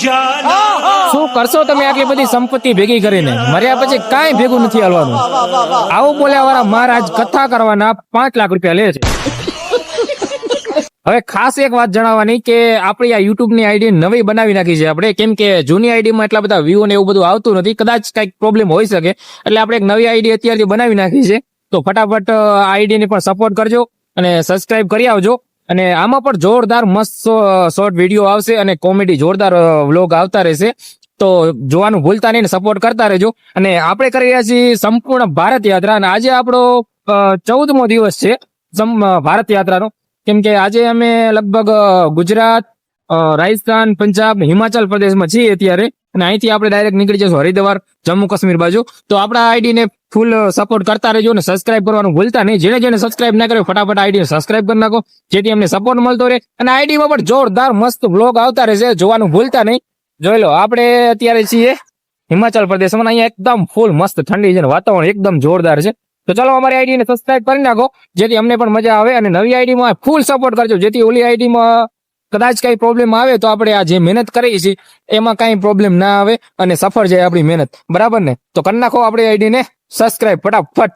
શું કરશો તમે આટલી બધી સંપત્તિ ભેગી કરીને? મર્યા પછી કાંઈ ભેગું નથી હાલવાનું. આવું બોલ્યા વાળા મહારાજ કથા કરવાના 5 લાખ રૂપિયા લે છે. હવે ખાસ એક વાત જણાવવાની કે આપણી આ યુટ્યુબ ની આઈડી નવી બનાવી નાખી છે આપણે, કેમ કે જૂની આઈડી માં એટલા બધા વ્યૂ ને એવું બધું આવતું નથી, કદાચ કઈક પ્રોબ્લેમ હોઈ શકે, એટલે આપણે એક નવી આઈડી અત્યારથી બનાવી નાખી છે. તો ફટાફટ આઈડી ને પણ સપોર્ટ કરજો અને સબસ્ક્રાઇબ કરી આવજો. અને આમાં પણ જોરદાર મસ્ત શોર્ટ વિડીયો આવશે અને કોમેડી જોરદાર વ્લોગ આવતા રહેશે, તો જોવાનું ભૂલતા નહીં ને સપોર્ટ કરતા રહેજો. અને આપણે કરી રહ્યા છીએ સંપૂર્ણ ભારત યાત્રા, અને આજે આપણો 14મો દિવસ છે ભારત યાત્રાનો, કેમ કે આજે અમે લગભગ ગુજરાત, રાજસ્થાન, પંજાબ, હિમાચલ પ્રદેશમાં છીએ અત્યારે, અને અહીંથી આપણે ડાયરેક્ટ નીકળી જશું હરિદ્વાર, જમ્મુ કાશ્મીર બાજુ. તો આપણા આઈડી ને ફૂલ સપોર્ટ કરતા રહેજો અને સબસ્ક્રાઇબ કરવાનું ભૂલતા નહીં. જેને સબસ્ક્રાઇબ ના કર્યો ફટાફટ આઈડી સબસ્ક્રાઇબ કરી નાખો, જેથી અમને સપોર્ટ મળતો રહે. અને આઈડીમાં પણ જોરદાર મસ્ત બ્લોગ આવતા રહેશે, જોવાનું ભૂલતા નહીં. જોઈ લો, આપણે અત્યારે છીએ હિમાચલ પ્રદેશમાં, અહીંયા એકદમ ફૂલ મસ્ત ઠંડી છે, વાતાવરણ એકદમ જોરદાર છે. તો ચલો અમારી આઈડી ને સબસ્ક્રાઇબ કરી નાખો, જેથી અમને પણ મજા આવે. અને નવી આઈડીમાં ફૂલ સપોર્ટ કરજો, જેથી ઓલી આઈડીમાં કદાચ કઈ પ્રોબ્લેમ આવે તો આપણે આ જે મહેનત કરીએ છીએ એમાં કઈ પ્રોબ્લેમ ના આવે અને સફળ જાય આપણી મહેનત, બરાબર ને? તો કરી નાખો આપણી આઈડી ને સબસ્ક્રાઇબ ફટાફટ.